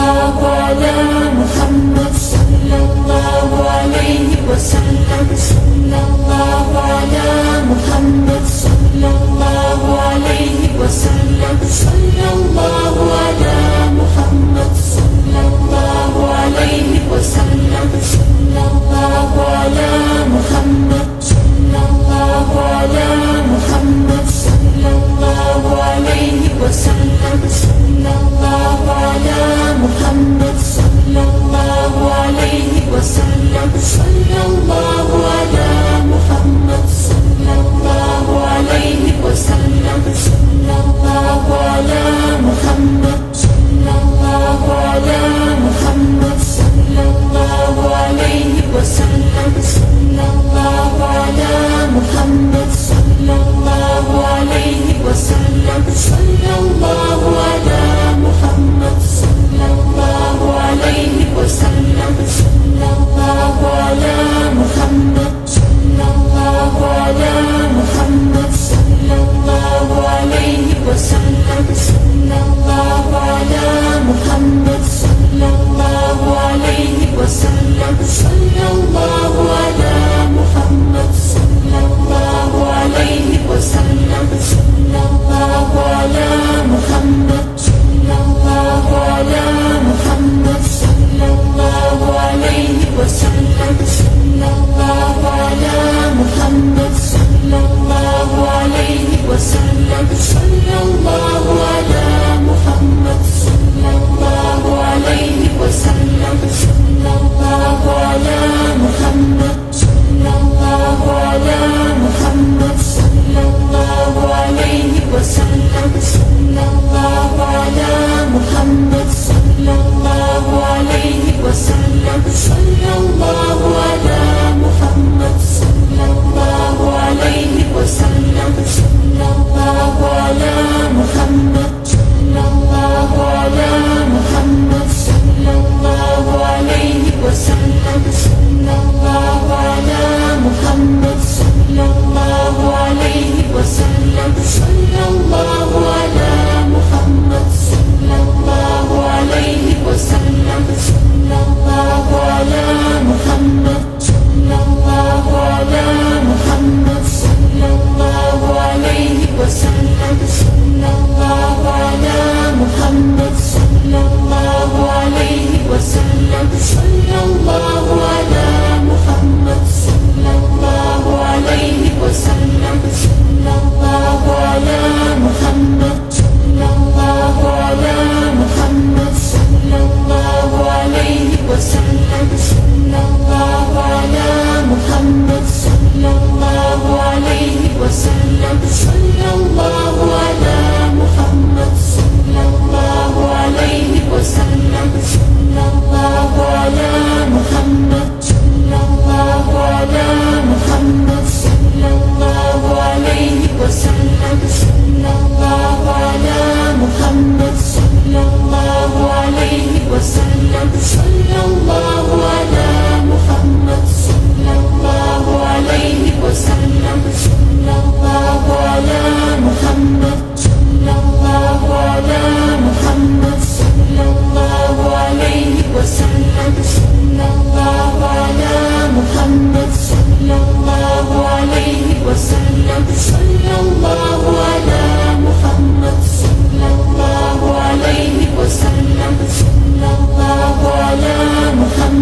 الله على محمد صلى الله عليه وسلم. صلى الله على محمد صلى الله عليه وسلم. صلى الله على محمد صلى الله عليه وسلم. صلى الله على محمد صلى الله على محمد صلى الله عليه وسلم. صلى الله على محمد صلى الله عليه وسلم. صلى الله على محمد صلى الله عليه وسلم. صلى الله على محمد صلى الله على محمد صلى الله عليه وسلم. صلى الله على محمد صلى الله عليه وسلم. صلى الله على محمد صلى الله عليه وسلم. صلى الله على محمد صلى الله على محمد صلى الله عليه وسلم. صلى الله على محمد صلى الله عليه وسلم. صلى الله على محمد صلى الله عليه وسلم. صلى الله على محمد صلى الله على محمد صلى الله عليه وسلم. صلى الله على محمد صلى الله عليه وسلم. صلى الله على محمد صلى الله عليه وسلم. صلى الله على محمد صلى الله على محمد صلى الله عليه وسلم. صلى الله على محمد صلى الله عليه وسلم. صلى الله على محمد صلى الله عليه وسلم. صلى الله على محمد صلى الله على محمد صلى الله عليه وسلم. صلى الله على محمد صلى الله عليه وسلم. صلى الله على محمد صلى الله عليه وسلم. صلى الله على محمد صلى الله على محمد صلى الله عليه وسلم. صلى الله على محمد صلى الله عليه وسلم. صلى الله على محمد صلى الله عليه وسلم. صلى الله على محمد صلى الله على محمد صلى الله عليه وسلم. صلى الله على محمد صلى الله عليه وسلم. صلى الله على محمد صلى الله عليه وسلم. صلى الله على محمد صلى الله على محمد صلى الله عليه وسلم. صلى الله على محمد صلى الله عليه وسلم. صلى الله على محمد صلى الله عليه وسلم. صلى الله على محمد صلى الله على محمد صلى الله عليه وسلم. صلى الله على محمد صلى الله عليه وسلم. صلى الله على محمد صلى الله عليه وسلم. صلى الله على محمد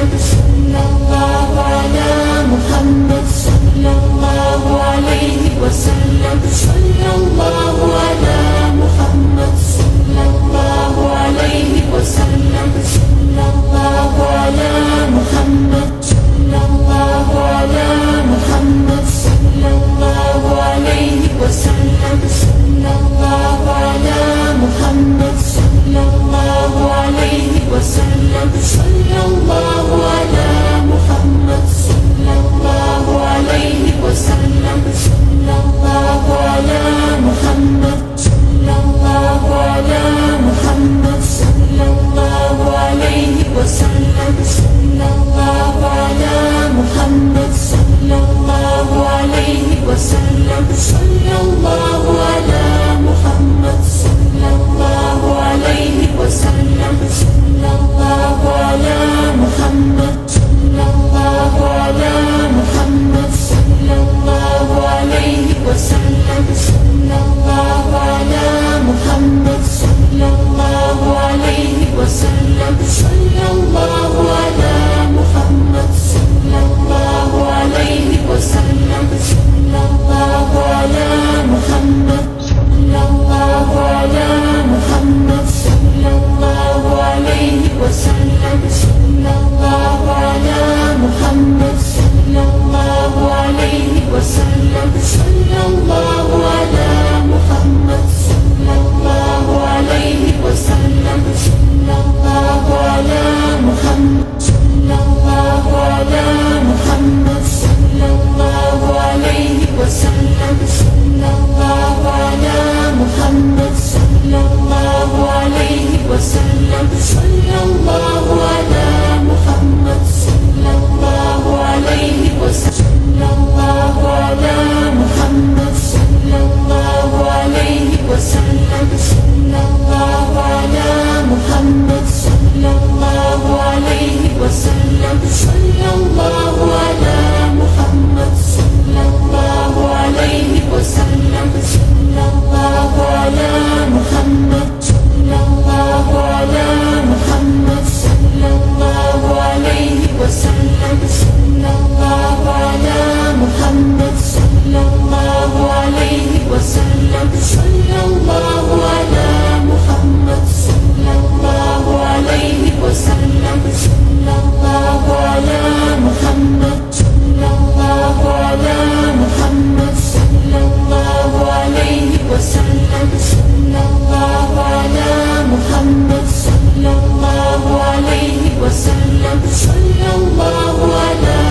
وسلم صلى الله على محمد صلى الله عليه وسلم صلى الله على محمد صلى الله عليه وسلم صلى الله على محمد صلى الله على محمد صلى الله عليه وسلم صلى الله على محمد صلى الله عليه وسلم صلى الله على محمد صلى الله عليه وسلم صلى الله على محمد صلى الله على محمد صلى الله عليه وسلم صلى الله على محمد صلى الله عليه وسلم صلى الله على محمد صلى الله عليه وسلم صلى الله على محمد صلى الله على محمد صلى الله عليه وسلم صلى الله على محمد صلى الله عليه وسلم صلى الله على محمد صلى الله عليه وسلم صلى الله على محمد صلى الله على محمد صلى الله عليه وسلم صلى الله على محمد صلى الله عليه وسلم صلى الله على محمد صلى الله عليه وسلم صلى الله على محمد صلى الله على محمد صلى الله عليه وسلم صلى الله على محمد صلى الله عليه وسلم صلى الله على محمد صلى الله عليه وسلم صلى الله على محمد صلى الله عليه وسلم صلى الله على محمد صلى الله عليه وسلم صلى الله على محمد صلى الله عليه وسلم صلى الله على محمد صلى الله على محمد صلى الله عليه وسلم صلى الله على محمد صلى الله عليه وسلم صلى الله على محمد صلى الله عليه وسلم صلى الله على محمد صلى الله على محمد صلى الله عليه وسلم صلى الله على محمد صلى الله عليه وسلم صلى الله على